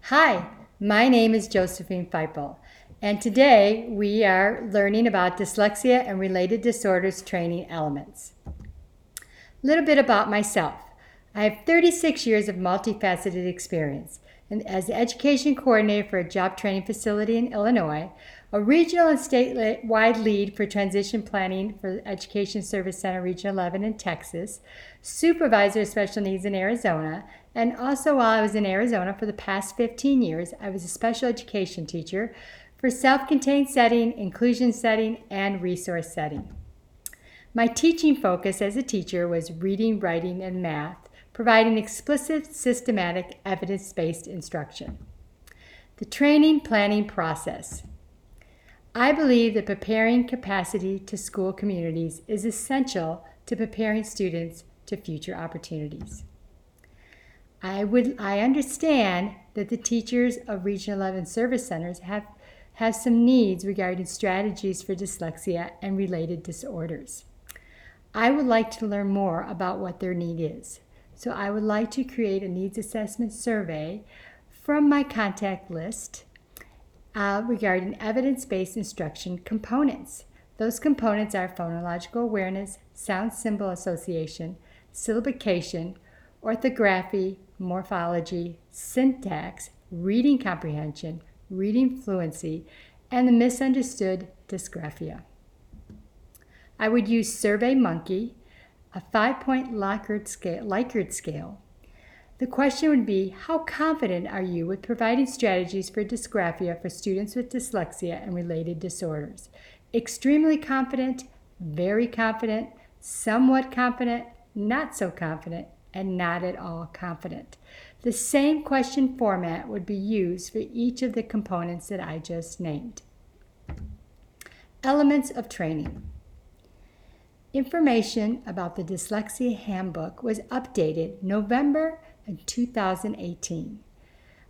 Hi, my name is Josephine Feipel, and today we are learning about dyslexia and related disorders training elements. A little bit about myself. I have 36 years of multifaceted experience and as the education coordinator for a job training facility in Illinois, a regional and statewide lead for transition planning for the Education Service Center Region 11 in Texas, supervisor of special needs in Arizona, and also while I was in Arizona for the past 15 years, I was a special education teacher for self-contained setting, inclusion setting, and resource setting. My teaching focus as a teacher was reading, writing, and math, providing explicit, systematic, evidence-based instruction. The training planning process. I believe that preparing capacity to school communities is essential to preparing students to future opportunities. I understand that the teachers of Region 11 service centers have some needs regarding strategies for dyslexia and related disorders. I would like to learn more about what their need is. So I would like to create a needs assessment survey from my contact list regarding evidence-based instruction components. Those components are phonological awareness, sound symbol association, syllabication, orthography, morphology, syntax, reading comprehension, reading fluency, and the misunderstood dysgraphia. I would use SurveyMonkey, a 5-point Likert scale. The question would be, how confident are you with providing strategies for dysgraphia for students with dyslexia and related disorders? Extremely confident, very confident, somewhat confident, not so confident, and not at all confident. The same question format would be used for each of the components that I just named. Elements of training. Information about the Dyslexia Handbook was updated November 2018.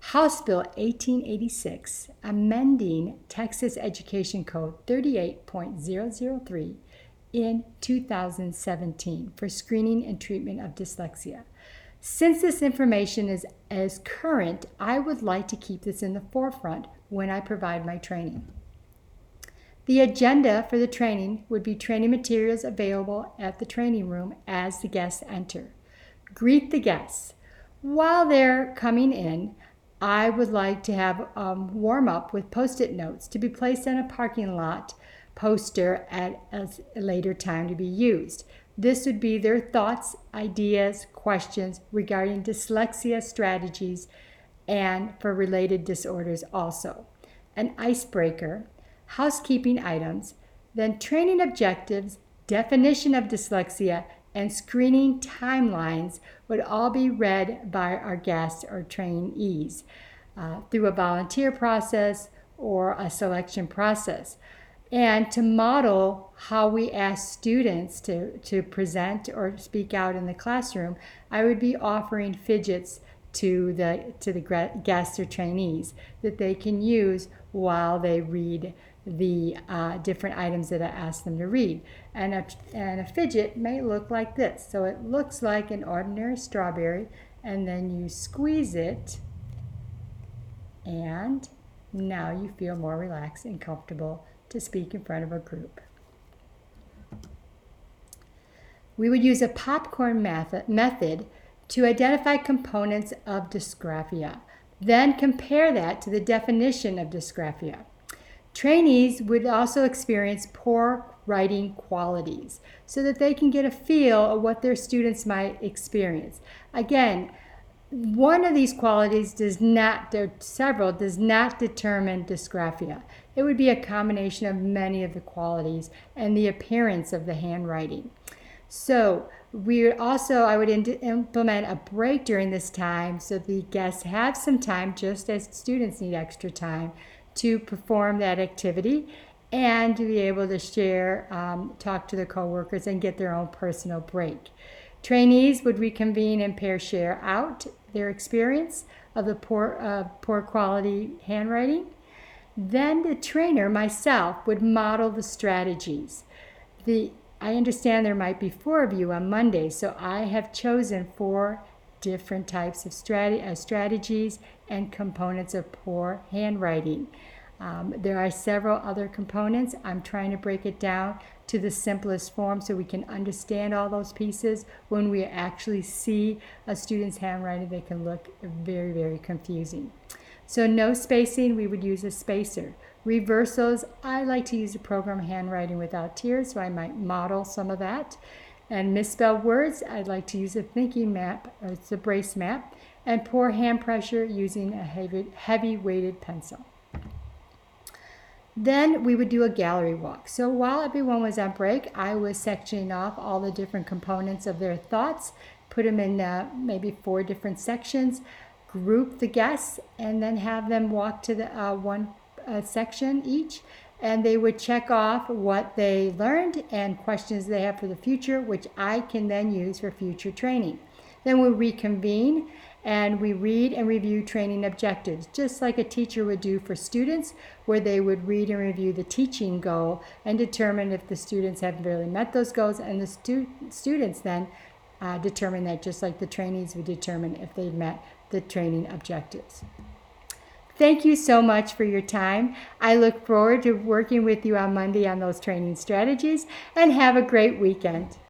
House Bill 1886, amending Texas Education Code 38.003 in 2017 for screening and treatment of dyslexia. Since this information is current, I would like to keep this in the forefront when I provide my training. The agenda for the training would be training materials available at the training room as the guests enter. Greet the guests. While they're coming in, I would like to have warm up with Post-it notes to be placed on a parking lot poster at a later time to be used. This would be their thoughts, ideas, questions regarding dyslexia strategies and for related disorders also. An icebreaker, housekeeping items, then training objectives, definition of dyslexia, and screening timelines would all be read by our guests or trainees through a volunteer process or a selection process. And to model how we ask students to present or speak out in the classroom, I would be offering fidgets to the guests or trainees that they can use while they read the different items that I asked them to read. And a fidget may look like this. So it looks like an ordinary strawberry, and then you squeeze it, and now you feel more relaxed and comfortable to speak in front of a group. We would use a popcorn method to identify components of dysgraphia, then compare that to the definition of dysgraphia. Trainees would also experience poor writing qualities so that they can get a feel of what their students might experience. Again, one of these qualities does not determine dysgraphia. It would be a combination of many of the qualities and the appearance of the handwriting. So I would implement a break during this time so the guests have some time, just as students need extra time, to perform that activity and to be able to share, talk to their coworkers, and get their own personal break. Trainees would reconvene and share out their experience of the poor quality handwriting. Then the trainer, myself, would model the strategies. I understand there might be 4 of you on Monday, so I have chosen 4 different types of strategies and components of poor handwriting. There are several other components. I'm trying to break it down to the simplest form so we can understand all those pieces. When we actually see a student's handwriting, they can look very, very confusing. So no spacing, we would use a spacer. Reversals, I like to use a program Handwriting Without Tears, so I might model some of that. And misspelled words, I'd like to use a thinking map, or it's a brace map. And poor hand pressure, using a heavy weighted pencil. Then we would do a gallery walk. So while everyone was on break, I was sectioning off all the different components of their thoughts, put them in maybe 4 different sections, group the guests, and then have them walk to the one section each. And they would check off what they learned and questions they have for the future, which I can then use for future training. Then we'll reconvene and we read and review training objectives, just like a teacher would do for students, where they would read and review the teaching goal and determine if the students have really met those goals, and the students then determine that, just like the trainees would determine if they met the training objectives. Thank you so much for your time. I look forward to working with you on Monday on those training strategies, and have a great weekend.